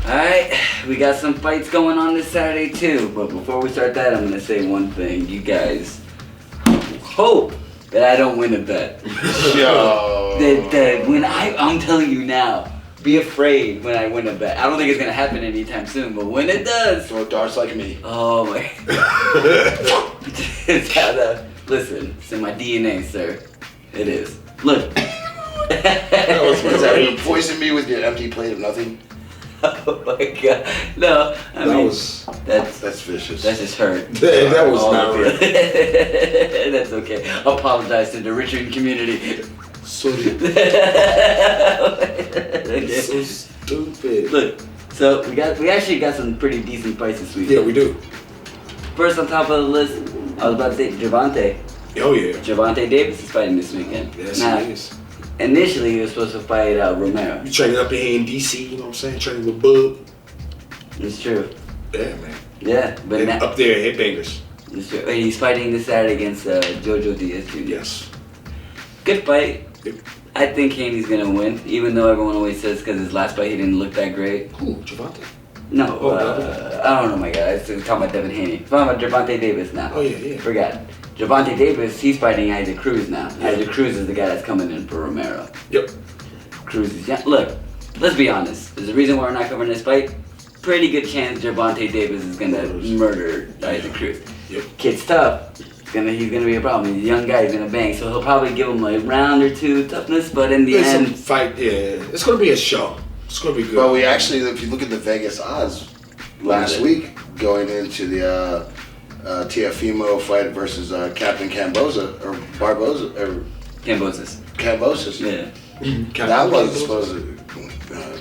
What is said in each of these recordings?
Alright, we got some fights going on this Saturday too, but before we start that, I'm gonna say one thing. You guys hope that I don't win a bet. Yo. that when I'm telling you now, be afraid when I win a bet. I don't think it's gonna happen anytime soon, but when it does, Throw darts like me. oh my. Listen, it's in my DNA, sir. It is. Look. Is that you poison me with your empty plate of nothing? Oh my god. No, I mean, that's vicious. That just hurt. That was not right. That's okay. Apologize to the Richard community. Sorry. Okay. So stupid. Look, so we actually got some pretty decent fights this week. Yeah, we do. First on top of the list, I was about to say Gervonta. Oh yeah. Gervonta Davis is fighting this weekend. Yes, now, he is. Initially, he was supposed to fight Romero. You training up here in DC, you know what I'm saying? Training with Bub. It's true. Yeah, man. Yeah, but and now, up there, Headbangers. it's true. And he's fighting this Saturday against Jojo Diaz Jr. Yes. Good fight. Yep. I think Haney's gonna win, even though everyone always says because his last fight he didn't look that great. Who? Gervonta? No, Oh, I don't know, my guy. I'm talking about Devin Haney. I'm talking about Gervonta Davis now. Oh yeah. Forgot. Gervonta Davis, he's fighting Isaac Cruz now. Yeah. Isaac Cruz is the guy that's coming in for Romero. Yep. Cruz is young. Look, let's be honest. There's a reason why we're not covering this fight. Pretty good chance Gervonta Davis is gonna murder Isaac Cruz. Yep. Kid's tough. He's gonna be a problem. He's a young guy. He's gonna bang. So he'll probably give him a round or two toughness. But in the It's end, a fight. Yeah. It's gonna be a show. It's gonna be good. Well, we actually, if you look at the Vegas odds last week, going into the Teofimo fight versus Captain Camboza or Barboza or Cambosis. yeah. That was supposed to.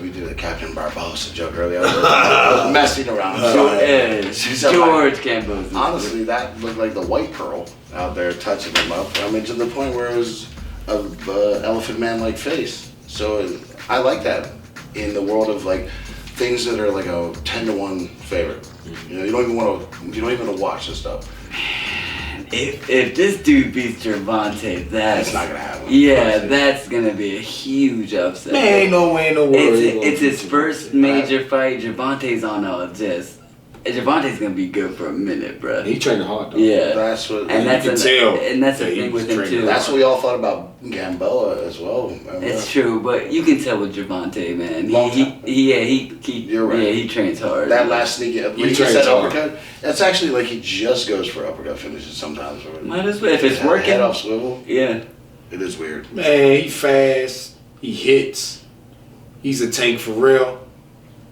We did a Captain Barbosa joke earlier. I was messing around. George Cambosis. Honestly, that looked like the white pearl out there touching him up. I mean, to the point where it was a elephant man-like face. So I like that in the world of like things that are like a 10-to-1 favorite. You know, you don't even want to watch this stuff. If this dude beats Gervonta, That's not gonna happen. Yeah, that's gonna be a huge upset. Man, ain't no way in the world. It's his first major fight. Gervonta's on Gervonta's gonna be good for a minute, bro. He training hard though. Yeah, That's what. and that's can tell. And that's the Yeah, thing with him training. too. That's what we all thought about Gamboa as well. It's true, but you can tell with Gervonta, man. You're right. Yeah, he trains hard. That last sneaky, when he trains said hard. uppercut, that's actually like he just goes for uppercut finishes sometimes. Might as well if it's working. Head off swivel. Yeah. It is weird. Man, he fast. He hits. He's a tank for real.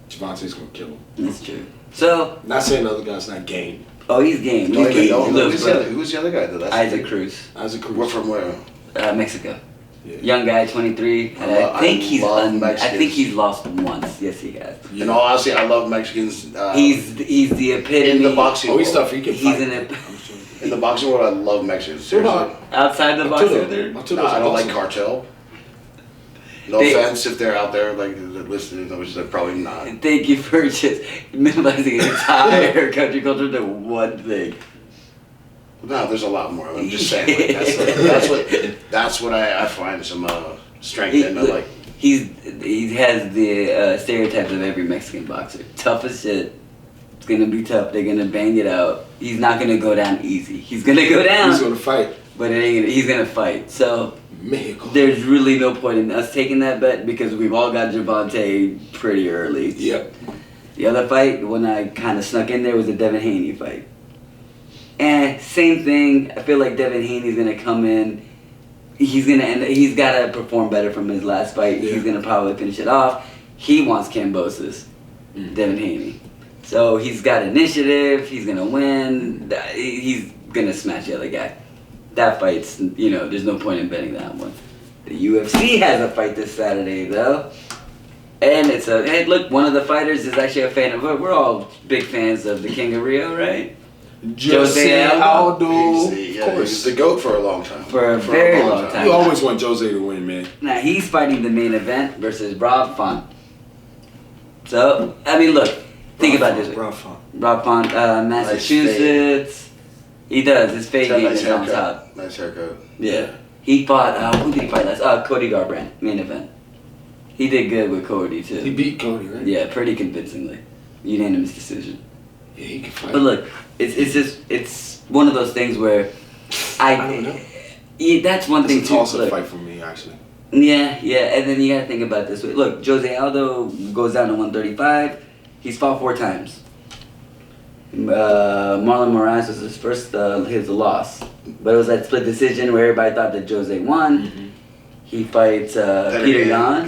Gervonta's gonna kill him. That's true. So, Not saying the other guy's not game. he's game. Oh, He's game. who's the other guy? That's Isaac Cruz, Isaac Cruz. We're from where? Mexico. Yeah. Young guy, 23, and I think he's lost once. Yes, he has. You know, honestly, I love Mexicans. He's the epitome. in the boxing. Oh, he's world. tough. He can He's fight. an In the boxing world, I love Mexicans. Seriously. outside the boxing. There. No, I don't like cartel. No offense if they're out there like listening, which they're probably not. Thank you for just minimizing the entire country culture to one thing. No, there's a lot more. I'm just saying. That's what I find some strength in. Like He has the stereotypes of every Mexican boxer. Tough as shit. It's gonna be tough. They're gonna bang it out. He's not gonna go down easy. He's gonna go down. He's gonna fight. But he's gonna fight. So Mexico. there's really no point in us taking that bet because we've all got Gervonta pretty early. Yep. The other fight, when I kind of snuck in there, was the Devin Haney fight. And same thing. I feel like Devin Haney's gonna come in. He's got to perform better from his last fight. Yeah. He's gonna probably finish it off. He wants Cambosis, Devin Haney. So he's got initiative. He's gonna win. He's gonna smash the other guy. That fight's, there's no point in betting that one. The UFC has a fight this Saturday though. And hey, look, one of the fighters is actually a fan of, we're all big fans of the King of Rio, right? Jose Aldo. Of Of course. he's the GOAT for a long time. For a very long time. You always want Jose to win, man. Now he's fighting the main event versus Rob Font. So, I mean, look, think about this. Rob Font. Rob Font, Massachusetts. He does. His fade game is on top. Nice haircut. Yeah. He fought, who did he fight last? Cody Garbrandt, main event. He did good with Cody too. He beat Cody, right? Yeah, pretty convincingly. Unanimous decision. Yeah, he can fight. But look, it's one of those things where I don't know. Yeah, that's one thing It's a too. toss-up Look, fight for me, actually. yeah, and then you gotta think about this way. Look, Jose Aldo goes down to 135. He's fought 4 times. Marlon Moraes was his first his loss, but it was that split decision where everybody thought that Jose won. Mm-hmm. He fights Peter Yan.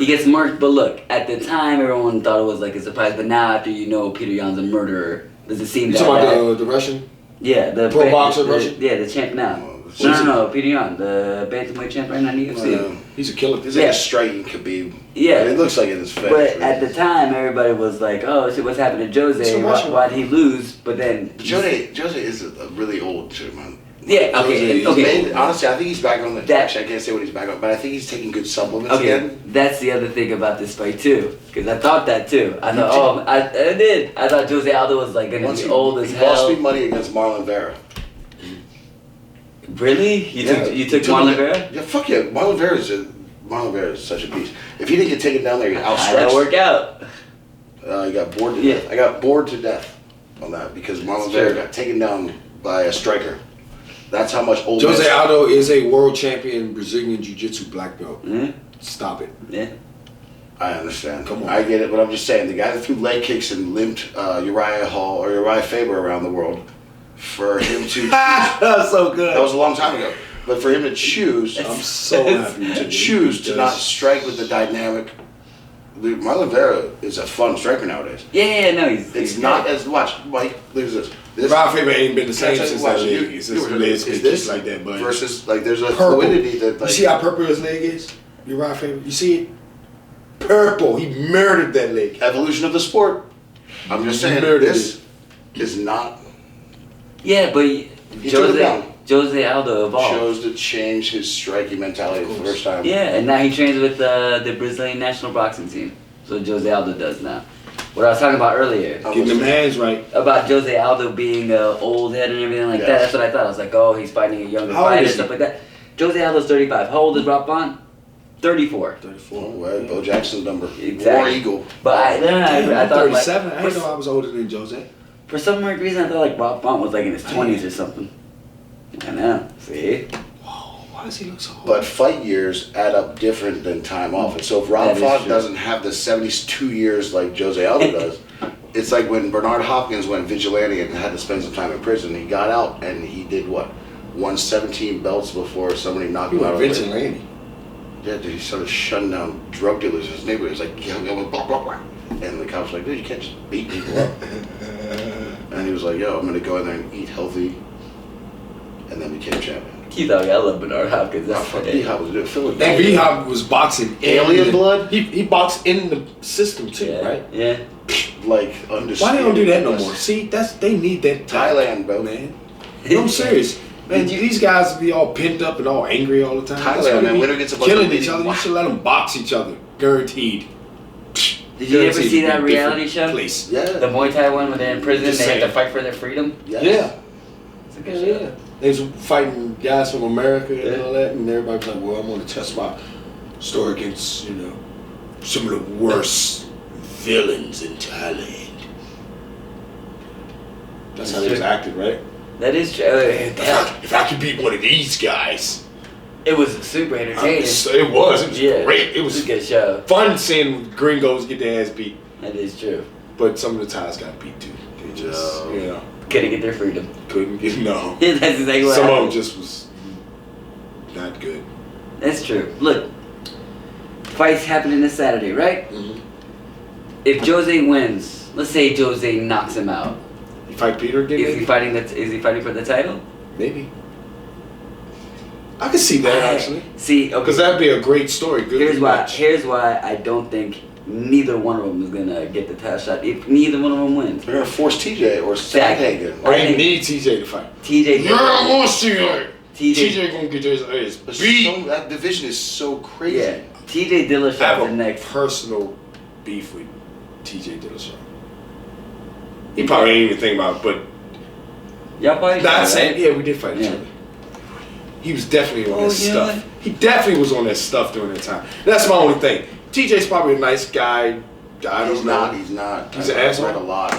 He gets murked, but look, at the time everyone thought it was like a surprise, but now after you know Peter Yan's a murderer, does it seem You that talking bad? about the Russian? Yeah, the Pro boxer Russian? Yeah, the champ now. Oh, No, Peter Yan, the bantamweight champ right now in the UFC. He's a killer. He's like a striking Khabib. Yeah. It looks like it is fake. But at the time, everybody was like, "Oh shit, what's happened to Jose? Why'd he lose?" But then Jose is a really old shit, man. yeah, okay, He's okay. made- honestly, I think he's back on the. Actually, I can't say what he's back on, but I think he's taking good supplements Okay, again. that's the other thing about this fight too, because I thought that too. I thought, I did. I thought Jose Aldo was like gonna Once be he old as he lost hell. me money against Marlon Vera. Really? You took Marlon Vera? Yeah, fuck yeah. Marlon Vera is such a beast. If he didn't get taken down there, he How'd outstretched. that work out? I got bored to Yeah. death. I got bored to death on that because Marlon Vera got taken down by a striker. That's how much old. Jose Aldo is a world champion Brazilian Jiu-Jitsu black belt. Mm-hmm. Stop it. Yeah. I understand. Come on. I get it, but I'm just saying the guy that threw leg kicks and limped Uriah Faber around the world, for him to That's so good. that was a long time ago. But for him to choose I'm so happy to choose to not strike with the dynamic. Dude, Marlon Vera is a fun striker nowadays. Yeah, no, he's It's not as watch, Mike. There's this. Rob Faber ain't been the same since that Watch, leg. It's just legs is and this kicks like that, but versus like there's a purple. fluidity that You like see how purple his leg is? You Rob Faber? You see it? Purple. He murdered that leg. evolution of the sport. I'm just saying Murdered this is not Yeah, but He took it down. Jose Aldo evolved. chose to change his striking mentality for the first time. Yeah, and now he trains with the Brazilian national boxing team. So Jose Aldo does now. What I was talking about earlier, Getting them hands right. about Jose Aldo being old head and everything like that. Yes. That's what I thought. I was like, oh, he's fighting a younger How old fighter and is he? stuff like that. Jose Aldo's 35. How old is Rob Font? 34. 34. Oh, well, Bo Jackson's number. Exactly. War Eagle. But I Damn, thought 37. like, I didn't know I was older than Jose. for some weird reason, I thought like Rob Font was like in his 20s or something. I know. See? Whoa, why does he look so old? But fight years add up different than time off. And so if That Rob is Font true. doesn't have the 72 years like Jose Aldo does, it's like when Bernard Hopkins went vigilante and had to spend some time in prison. He got out and he did what? Won 17 belts before somebody knocked He him out went of the ring. vigilante. Yeah, dude, he started shutting down drug dealers in his neighborhood. He was like, yeah, blah, blah, blah. And the cops were like, dude, you can't just beat people up. And he was like, yo, I'm going to go in there and eat healthy. And then became champion. Keith, I love Bernard Hopkins. That's Fuck, funny. D-Hop was doing And Philadelphia. V-Hop was boxing Alien in blood? He boxed in the system too, Yeah, right? yeah. Like, undisputed. Why they don't do that no more? See, they need that type, Thailand, bro. man. No, I'm serious. Man, these guys be all pent up and all angry all the time. Thailand, That's why man, they winner gets a bunch killing of each other. You should let them box each other. Guaranteed. Did you ever Guaranteed see to that be a reality different show? Place. Yeah. The Muay Thai one when they're in prison, Just they have to saying. fight for their freedom? Yes. Yeah. It's a good show. Yeah. They was fighting guys from America and all that, and everybody's like, well, I'm going to test my story against, some of the worst villains in Thailand. That's how they was acting, right? That is true. If I could beat one of these guys. It was super entertaining. It was Yeah. great. It It's was a good show. fun seeing gringos get their ass beat. That is true. But some of the Thais got beat too. They just, No. Couldn't get their freedom. couldn't get, no. That's exactly what Some of them happened. just was not good. That's true. Look, fight's happening this Saturday, right? Mm-hmm. If Jose wins, let's say Jose knocks him out. You fight Peter again? Is maybe? he fighting for the title? Maybe. I could see that actually. See, okay. Because that'd be a great story. Good match. Here's why I don't think neither one of them is gonna get the title shot. If neither one of them wins, They're going to force TJ or Sandhagen. Or you need TJ to fight. TJ. Yeah, I want TJ. TJ. TJ gonna get his ass But beat. that division is so crazy. Yeah. TJ Dillashaw I have the a next. personal beef with TJ Dillashaw. He probably ain't even think about it, but Y'all fight each not other, saying, right? yeah, we did fight each Yeah. other. He was definitely on Oh, that yeah. stuff. He definitely was on that stuff during that time. That's my only thing. TJ's probably a nice guy. I don't know. He's not. He's an asshole. Read a lot.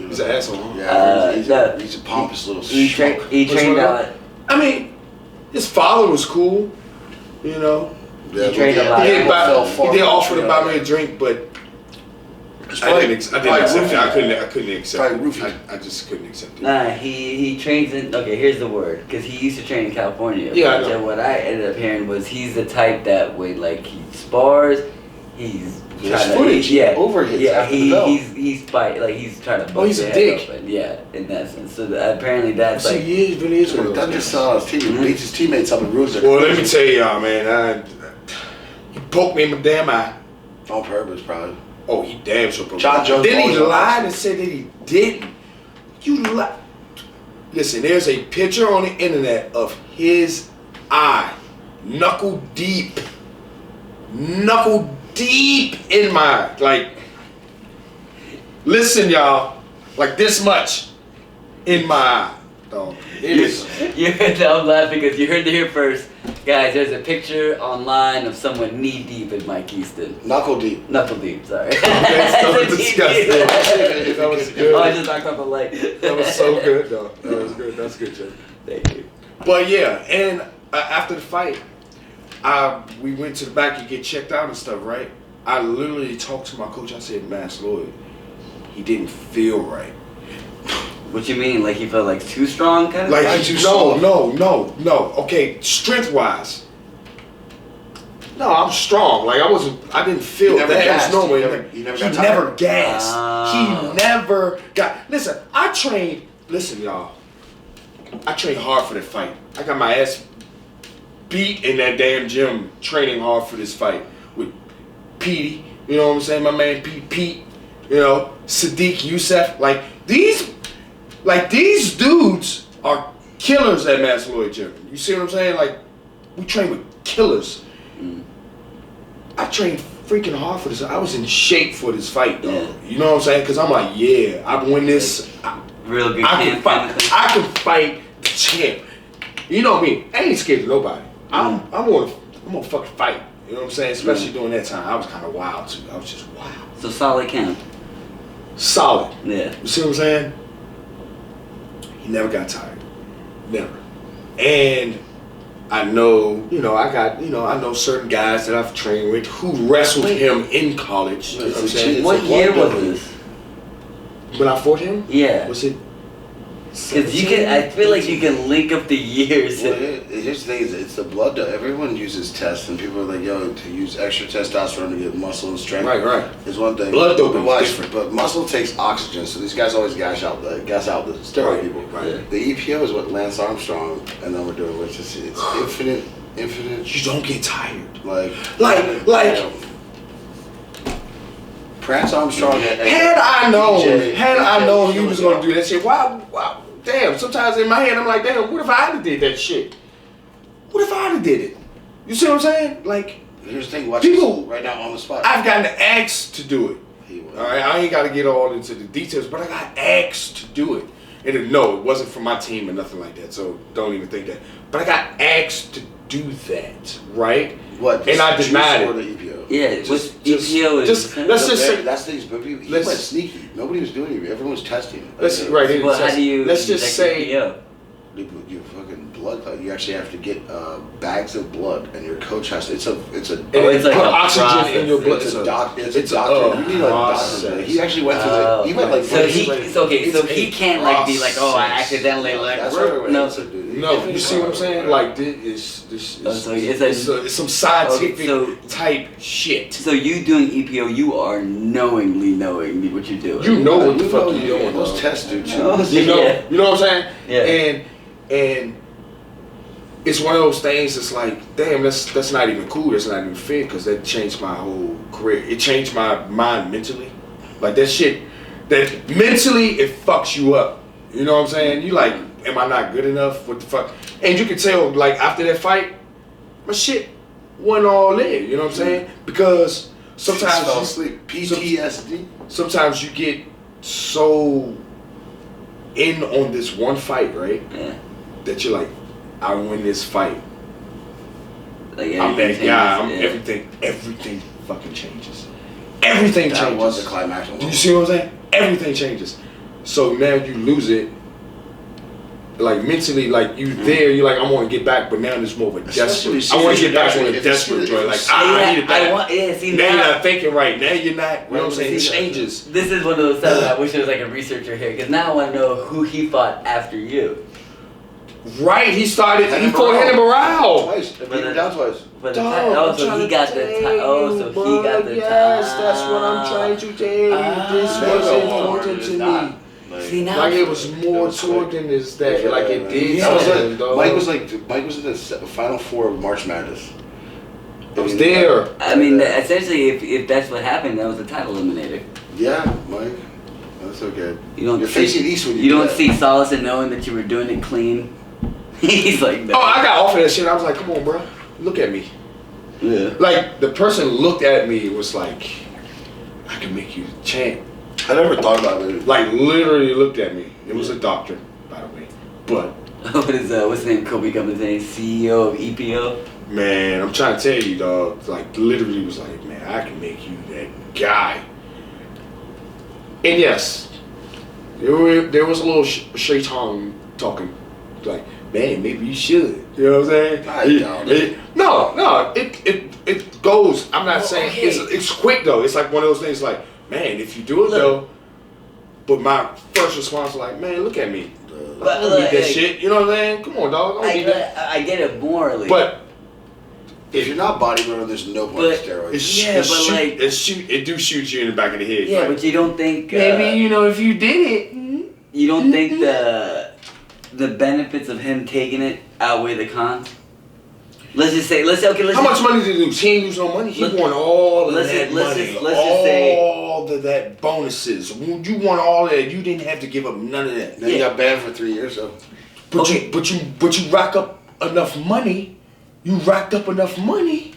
He's an asshole. Huh? Yeah, he's a pompous little schmuck. He trained out. I mean, his father was cool, you know. Yeah, he trained a lot. He did offer to buy me a drink, but I didn't accept it. I couldn't accept it. I just couldn't accept it. Nah, he trains in. Okay, here's the word, because he used to train in California. Yeah, I know. So what I ended up hearing was he's the type that would like he spars. There's footage. Overhits. Yeah, after the bell. he's fight like he's trying to. He's a dick. Open. Yeah, in that sense. So apparently that's like. He really is one of That those just saw his team. Beats his teammates up and ruins their Well, let me tell y'all, man. He poked me in my damn eye. on purpose, probably. Oh, he damn sure poked John me. Jones Then he always lied and said that he didn't. You lied. Listen, there's a picture on the internet of his eye, knuckle deep in my, like, listen, y'all, like this much in my eye, dog. It is. I'm laughing because you heard it here first. Guys, there's a picture online of someone knee deep in Mike Easton. Knuckle deep. Knuckle deep, sorry. That was disgusting. That was good. Oh, I just knocked off the light. That was so good, though. That was good. That's good, Joe. Thank you. But yeah, and after the fight, we went to the back to get checked out and stuff, right? I literally talked to my coach. I said, Mass Lloyd, he didn't feel right. What you mean? Like he felt like too strong, kind of? Like thing? no. Okay, strength-wise. No, I'm strong. Like I didn't feel that. Gassed. No way. He never He got never tired. gassed. He never got. Listen, I trained. Listen, y'all. I trained hard for that fight. I got my ass beat in that damn gym training hard for this fight with Petey. You know what I'm saying? My man Pete. You know, Sadiq Youssef. Like these dudes are killers at Mass Lloyd Gym. You see what I'm saying? Like, we train with killers. I trained freaking hard for this. I was in shape for this fight, though. Yeah. You know what I'm saying? Because I'm like, yeah, I win this. Real good I camp. can fight the champ. You know me. I ain't scared of nobody. I'm gonna fucking fight. You know what I'm saying? Especially during that time. I was kind of wild, too. I was just wild. So solid camp. Solid. Yeah. You see what I'm saying? He never got tired. Never. And I know, I know certain guys that I've trained with who wrestled him in college. You know what I'm saying? What year was this? When I fought him? Yeah. Was it? Because I feel like you can link up the years. Well, here's the thing: it's the blood. Everyone uses tests, and people are like, "Yo, to use extra testosterone to get muscle and strength." Right. Is one thing. Blood doping is different. But muscle takes oxygen, so these guys always gas out the steroid people. Right. The EPO is what Lance Armstrong and them are doing, which is it's infinite. You don't get tired. Like. Prance Armstrong. Had I known he was gonna do that shit, wow, damn. Sometimes in my head I'm like, damn, what if I had did that shit? What if I had did it? You see what I'm saying? Like, here's the thing, watch people right now on the spot. I've gotten asked to do it. All right, I ain't got to get all into the details, but I got asked to do it. And it wasn't from my team or nothing like that, so don't even think that. But I got asked to do that, right? What? And I denied it. The EPO? Yeah, EPO is. Let's just say that's things. But he went sneaky. Nobody was doing it. Everyone was testing. Well, how do you? Let's just say. EPO? You fucking blood. You actually have to get bags of blood, and your coach has to. It's a. It's like put a oxygen process. in your blood. It's a doctor. It's a doctor. You need like a process. doctor. He actually went through the. He went like. So he can't like be like, oh, I accidentally like. That's No, you see what I'm saying? Like this it's some scientific type shit. So you doing EPO, you are knowingly knowing what you're doing. You know what the fuck you're doing. Those tests do too. You know what I'm saying? Yeah. And it's one of those things that's like, damn, that's not even cool, that's not even fair, because that changed my whole career. It changed my mind mentally. Like that shit, that mentally it fucks you up. You know what I'm saying? You like, am I not good enough? What the fuck? And you can tell, like, after that fight, my shit went all in. You know what I'm saying? Because sometimes you sleep. PTSD. Sometimes you get so in on this one fight, right? Yeah. That you're like, I win this fight. Like I'm that guy. Yeah. Everything fucking changes. Everything changes. That was the climax. Do you see what I'm saying? Everything changes. So now you lose it. Like mentally, like you there, you're like, I want to get back, but now there's more of a desperate. I want to get back on a desperate joy. Like, I need it back. Now you're not thinking right. Now you're not. You know what I'm saying? It changes. This is one of those times I wish there was like a researcher here, because now I want to know who he fought after you. Right, he fought Henry Morale. Twice. He beat him down twice. But so he got the Yes, that's what I'm trying to tell you. This was important to me. See, now like it was more to it than this that like it did. Mike was in the final four of March Madness. I was there. I mean, essentially, if that's what happened, that was the title eliminator. Yeah, Mike. That's okay. You're facing Eastwood. You don't see solace in knowing that you were doing it clean. He's like, no. Oh, I got off of that shit. I was like, come on, bro, look at me. Yeah. Like the person looked at me was like, I can make you champ. I never thought about it. Like literally looked at me. It was a doctor, by the way. But what's his name? Kobe Cummins' name? CEO of EPO. Man, I'm trying to tell you, dog. Like literally was like, man, I can make you that guy. And yes, there was a little shaitan talking, like, man, maybe you should. You know what I'm saying? No, it goes. I'm not saying it's quick though. It's like one of those things like, man, if you do it though. But my first response was like, man, look at me. I don't need that shit. You know what I'm saying? Come on, dog. I get it morally. But if you're not bodybuilder, there's no point in steroids. It do shoot you in the back of the head. Yeah, like, but you don't think maybe if you did it, you don't think the benefits of him taking it outweigh the cons? Let's say, how much money did he lose? He ain't lose no money. He won all of that money. All of that bonuses. You won all of that. You didn't have to give up none of that. Now you got banned for 3 years, though. But you rack up enough money. You racked up enough money.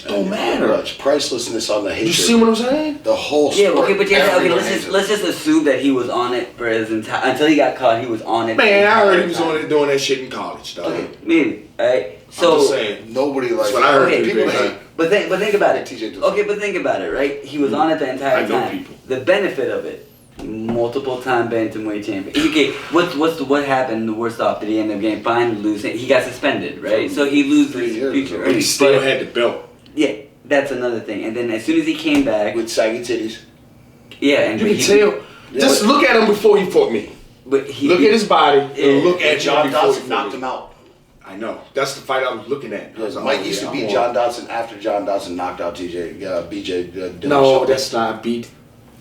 Don't matter. Much pricelessness on the hatred. You see what I'm saying? The whole sport. Let's just assume that he was on it for his entire until he got caught. He was on it. Man, I heard he was on it doing that shit in college, dog. Okay, maybe. All right. So I'm just saying, nobody likes. What I heard. People hate. But think about it. TJ Okay, but think about it, right? He was on it the entire time. People. The benefit of it. Multiple time bantamweight champion. Okay, what happened? The worst off? Did he end up getting fined? Losing? He got suspended, right? So he loses his future. But he still had the belt. Yeah, that's another thing. And then as soon as he came back with saggy titties. Yeah, and you can tell. Just look at him before he fought me. But look at his body. And look at John Dodson knocked him out. I know. That's the fight I was looking at. Mike used to beat John Dodson after John Dodson knocked out BJ Dillashaw. No, that's not. Beat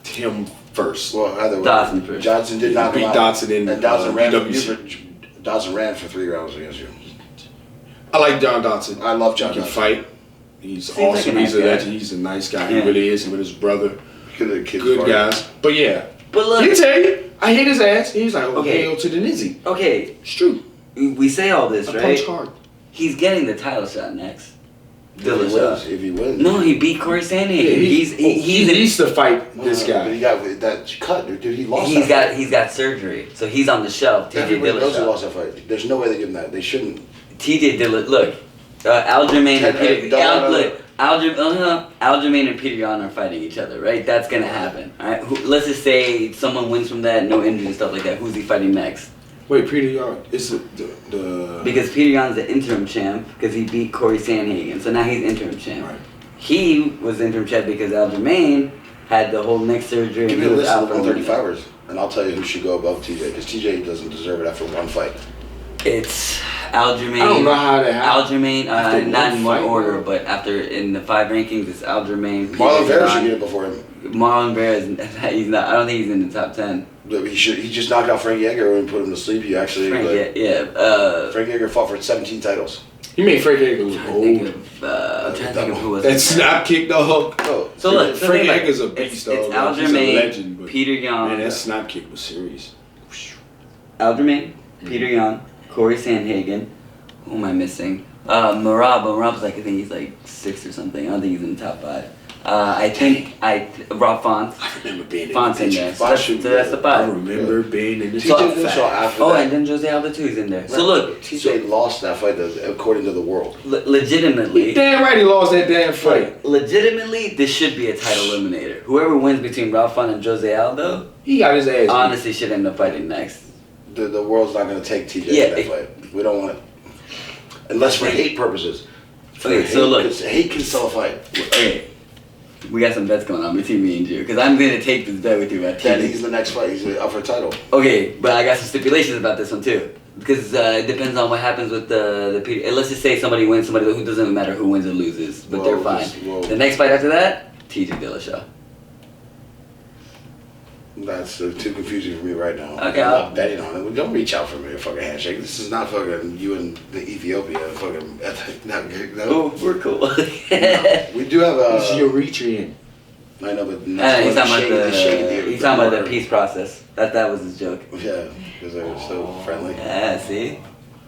him first. Well, either way. Dodson first. Johnson did knock him out. Beat Dodson in and Dodson ran for 3 rounds against you. I like John Dodson. I love John Dodson. He can fight. He's awesome. He's a legend. He's a nice guy. Yeah. He really is. Him and his brother. Good guys. But yeah. But look. He tell you, I hit his ass. He's like, hail to the Nizzy. Okay. It's true. We say all this, right? Punch hard. He's getting the title shot next. Dillashaw. If he wins. No, he beat Corey Sandhagen. Yeah, he needs to fight this guy. But he got that cut, dude. He lost. He's got surgery, so he's on the shelf. TJ Everybody knows he Dillashaw. lost that fight. There's no way they give him that. They shouldn't. TJ Dillashaw. Look, Aljamain and Peter. Aljamain and Peter Yan are fighting each other, right? That's gonna happen. All right. Let's just say someone wins from that, no injury and stuff like that. Who's he fighting next? Wait, Peter Yan is the because Peter Yan's the interim champ because he beat Corey Sandhagen, so now he's interim champ. Right. He was interim champ because Aljamain had the whole neck surgery. Give and me a he was list out of for 135ers, and I'll tell you who should go above TJ because TJ doesn't deserve it after one fight. It's Aljamain. I don't know how that happened. Aljamain, not in one order, but after in the 5 rankings, it's Aljamain. Marlon Vera should get it before him. Marlon Vera he's not. I don't think he's in the top 10. He should. He just knocked out Frank Yeager and put him to sleep. He actually. Frank Yeager fought for 17 titles. You made Frank Yeager look old. I'm trying to think of who was that snap kick, dog. Oh, so look, Frank Yeager's a beast, dog. It's Aljamain, he's a legend, but Peter Yan. Man, that snap kick was serious. Aljamain, Peter Yan, Corey Sandhagen. Who am I missing? Marab. Marab's like, I think he's like 6 or something. I don't think he's in the top 5. I think Rob Font. I remember being Font's in there. So Font that's the I five. remember being in the TJ top Dillashaw five. after Oh, that. and then Jose Aldo too is in there. So look, TJ lost that fight according to the world. legitimately, Damn right he lost that damn fight. legitimately, this should be a title eliminator. Whoever wins between Rob Font and Jose Aldo, He got his ass beat. honestly, should end up fighting next. The world's not going to take TJ Yeah, in that fight. We don't want it. Unless for hate purposes. Okay, so look. Hate can sell a fight. Okay, we got some bets going on between me and you because I'm gonna take this bet with you. Then he's the next fight. He's up for a title. Okay, but I got some stipulations about this one too. Because it depends on what happens with the let's just say somebody wins, somebody who doesn't matter who wins or loses, but they're fine. The next fight after that, TJ Dillashaw. That's too confusing for me right now. Okay, I'm not betting on it. Don't reach out for me a fucking handshake. This is not fucking you and the Ethiopia fucking. No. Oh, we're cool. We do have This is a. your reach in. I know, but He's talking about the peace process. That was his joke. Yeah, because they were so friendly. Yeah, see,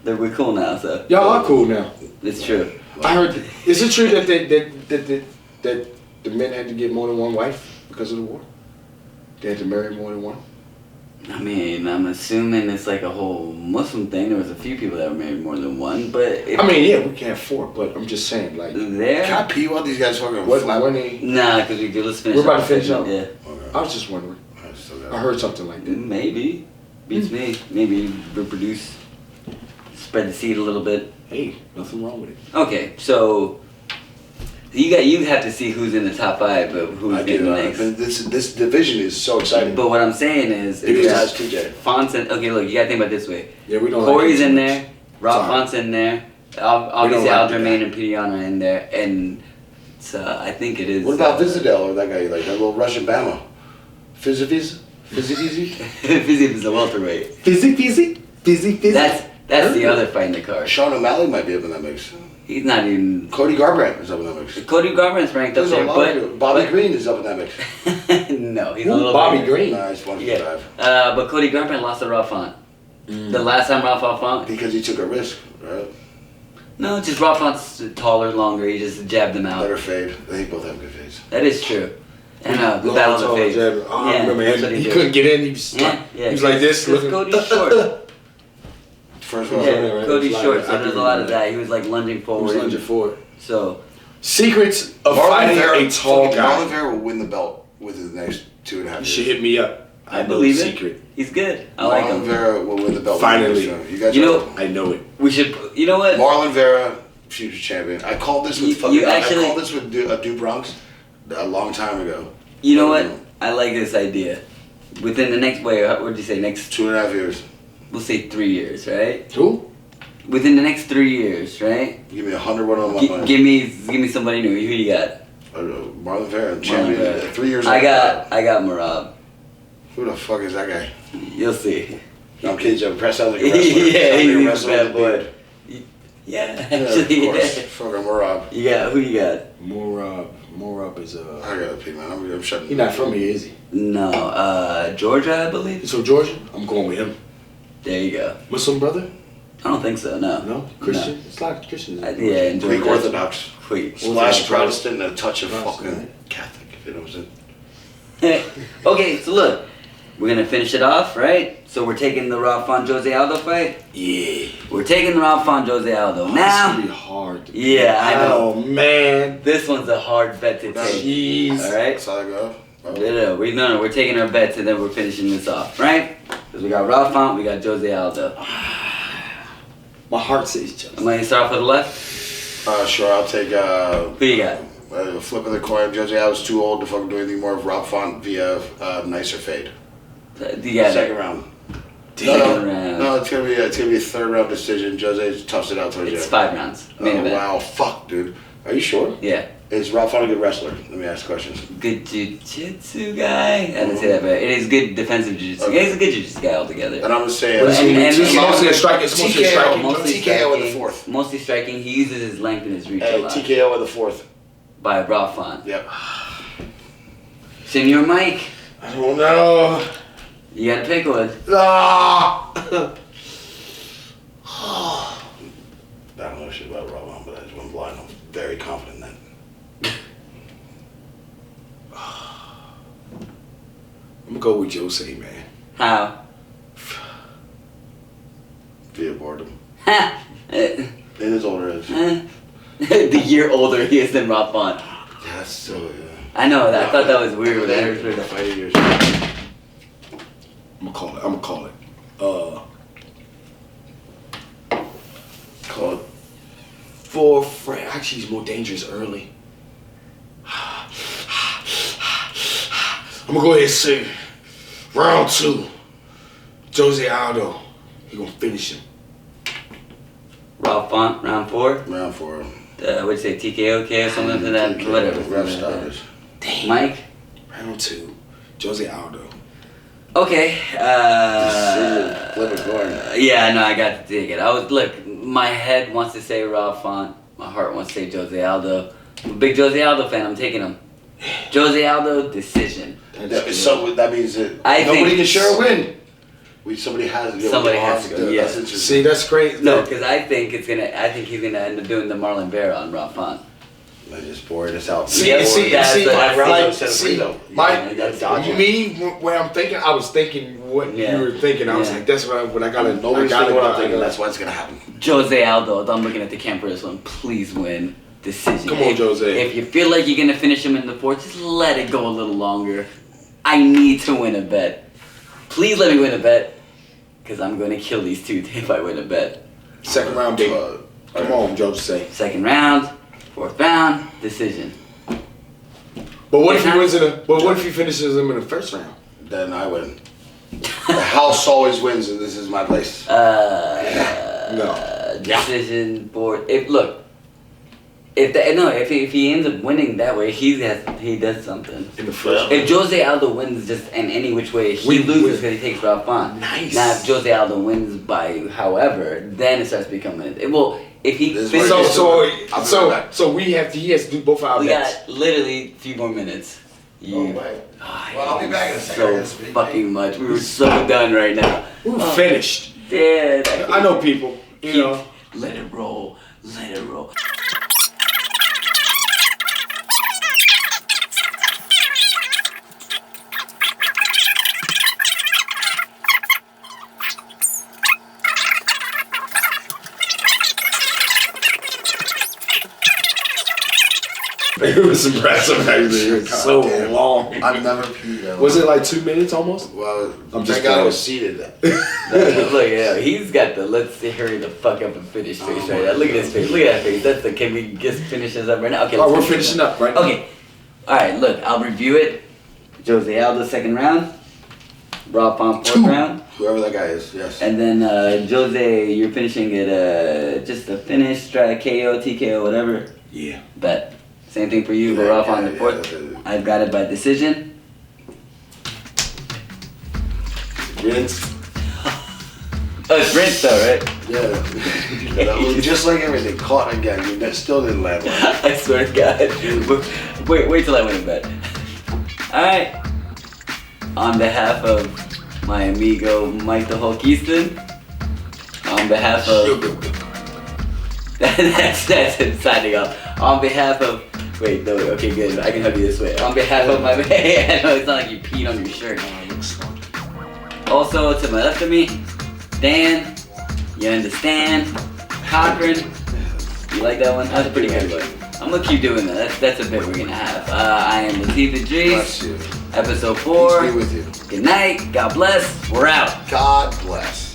we're cool now, so Y'all are cool now. it's true. I heard. Is it true that that the men had to get more than one wife because of the war? They had to marry more than one. I mean, I'm assuming it's like a whole Muslim thing. There was a few people that were married more than one, but I mean, yeah, we can't afford, but I'm just saying, like, there. Can I pee while these guys fucking what flap? when they? Nah, because let's finish. We're about up to finish the up. segment, I was just wondering. I still got I heard something like Yeah, that. maybe beats me. Maybe reproduce, spread the seed a little bit. Hey, nothing wrong with it. Okay, so you have to see who's in the top five, but who's I getting do. next. But this division is so exciting. But what I'm saying is, Because you that's got TJ. Font's in, okay, look, you gotta think about it this way. Yeah, we don't. Corey's like in it too much. there, Rob Sorry. Font's in there, obviously like Aljamain that. and Pidion are in there, and I think it is. What about Vizadel or that guy you like, that little Russian Bama? Fiziviz? Fizzy is a welterweight. Fizzy. That's the other fight in the card. Sean O'Malley might be up in that mix. He's not even. Cody Garbrandt is up in that mix. Cody Garbrandt's ranked up There's a there, lot of but Bobby Green is up in that mix. no, he's Who? a little Bobby bigger. Green. Nah, he's 155. Yeah, but Cody Garbrandt lost to Rob Font. The last time Rob Font. Because he took a risk, right? No, just Rob Font's taller, longer. He just jabbed him out. Better fade. They both have good fades. That is true. And the battle of the face. I remember that's what he did. couldn't get in. He was stuck. Yeah, He was like this. Because looking- Cody's short. First Yeah, one. right? Cody's It's short, like- so I there's do a lot of remember that. He was like lunging He forward. was lunging forward. So, Secrets of Marlon fighting Vera, a tall Marlon guy. Vera will win the belt within the next 2.5 You years. should hit me up. I know believe the it. secret. He's good. I like Marlon him. Vera will win the belt. Finally. You guys You know, know- I know it. We should. You know what? Marlon Vera, future champion. I called this with You actually- I called this with Du Bronx a long time ago. You know what? I like this idea. Within the next, what would you say? Next, 2.5 years. we'll say 3 years, right? Who? Within the next 3 years, right? Give me 101 on my money. Give me somebody new. Who you got? Marlon Vera, champion. Vera. 3 years. I got Marab. Who the fuck is that guy? You'll see. No, I'm kidding. Press sounds like a wrestler. Yeah, Sounds like a he's a wrestler bad with a boy. beard. Yeah, Yeah, actually. of course. Fucking Marab. You got who you got? Morab is I gotta pee, man. I'm shutting. He's not from here, is he? No, Georgia, I believe. He's from Georgia. I'm going with him. There you go. Muslim brother? I don't think so. No. No, Christian. It's a lot of Christians. Yeah, in Georgia. Greek Orthodox. Wait. Slash Protestant and a touch of Protestant, fucking right? Catholic. If you know what I'm saying. Okay, so look, we're gonna finish it off, right? So we're taking the Rob Font Jose Aldo fight. Yeah. We're taking the Rob Font Jose Aldo It's now. gonna be hard. To Yeah, I know. Oh man. This one's a hard bet to take. Jeez. All right. That's how I go. No, we're taking our bets and then we're finishing this off, right? Because we got Rob Font, we got Jose Aldo. My heart says Jose. I'm gonna start off with the left. Sure, I'll take Who you got? a flip of the coin. Jose Aldo's too old to fucking do anything more of Rob Font via nicer fade. You got Second it. round. Second round. No, it's gonna be a 3rd round decision. Jose toughs it out towards It's you. 5 rounds. Main Oh, event. wow, fuck, dude. Are you sure? Yeah. Is Rob Font a good wrestler? Let me ask questions. Good jiu-jitsu guy. I didn't say that, but it is good defensive jiu-jitsu. Okay. He's a good jiu-jitsu guy altogether. And I'm gonna say What is he? And- It's and- mostly a striking. It's mostly a TKO. striking. Mostly TKO in the striking, 4th. Mostly striking. He uses his length and his reach a Hey, lot. TKO in the 4th. By Rob Font. Yep. Senor Mike, I don't know. you gotta pick one. Ah. I don't know shit about Rob Font, but I just went blind. I'm very confident in that. I'm gonna go with Jose, man. How? Via boredom. Ha! In his older age. The year older he is than Rob Font. Yeah, that's so, yeah. I know that. I thought that was weird when I heard the it. fighting years. I'm gonna call it. Call it. For Frank, actually, he's more dangerous early. I'm gonna go ahead and say round 2. Jose Aldo. He gonna finish him. Rob Font, round 4. Round 4. What'd you say, TKO, KO, something like that? Whatever. Rough stoppage. Damn. Mike? Round 2. Jose Aldo. Okay. Flip a coin. Yeah, no, I got to take it. Look, my head wants to say Rob Font. My heart wants to say Jose Aldo. I'm a big Jose Aldo fan. I'm taking him. Jose Aldo, decision. So that means that I nobody think- can share a win. Somebody has to go. Somebody has to go, yeah. That's interesting. See, that's great. No, because I think he's gonna end up doing the Marlon Bear on Rob Font. I just bored us out. See, Yeah, see, that's see, the- like, instead of see, three, though. my, you gotta dodge it. me, where I'm thinking, I was thinking what Yeah. you were thinking. I was Yeah. like, that's what I gotta. Nobody's I gotta, thinking what I'm I thinking. gotta- That's why it's gonna happen. Jose Aldo, I'm looking at the camp for this one. Please win. Decision. Come on, Jose. If you feel like you're gonna finish him in the 4th, just let it go a little longer. I need to win a bet. Please let me win a bet. Because I'm going to kill these two if I win a bet. Second round, baby. Come on, Jose. 2nd round, 4th round, decision. But what if he wins what if he finishes him in the first round? Then I win. The house always wins, and this is my place. No. Decision board. If he ends up winning that way, he does something. In the first If Jose Aldo wins just in any which way, he loses because he takes Rob Font. Nice. Now, if Jose Aldo wins by however, then it starts becoming if he This is finishes, So he has to do both our we bets. got literally a few more minutes. Well, I'll be back in a second. So fucking much. We were so done right now. We're finished. Yeah, I know people. You know. Let it roll. Let it roll. It was impressive. Actually. So Damn. long. I've never peed. Was it like 2 minutes almost? Well, I'm I'm just just I kidding. was seated. Look, yeah, he's got the let's hurry the fuck up and finish face right now. Look at his face. Look at that face. That's the can we just finish this up right now? Okay. Oh, let's we're finish finishing it up right now. Okay. Alright, look, I'll review it. Jose Aldo 2nd round. Rob Font 4th round. Whoever that guy is, yes. And then Jose, you're finishing it just a finish, strike, KO, TKO, whatever. Yeah. Bet. Same thing for you, but Rob on the 4th. I've got it by decision. Rinse. Oh, it's Prince though, right? Yeah. That was just like everything. Caught again. You still didn't land one. I swear to God. Wait till I win a bet. Alright. On behalf of my amigo Mike the Hulk Easton, on behalf of that's it, signing off. On behalf of okay, good. I can help you this way. On behalf of my I know it's not like you peed on your shirt. Also to my left of me, Dan, you understand? Cochran, you like that one? That was a pretty good one. I'm gonna keep doing that. That's a bit we're gonna have. I am Latif Bless Idris, you. episode Peace 4. be with you. Good night. God bless. We're out. God bless.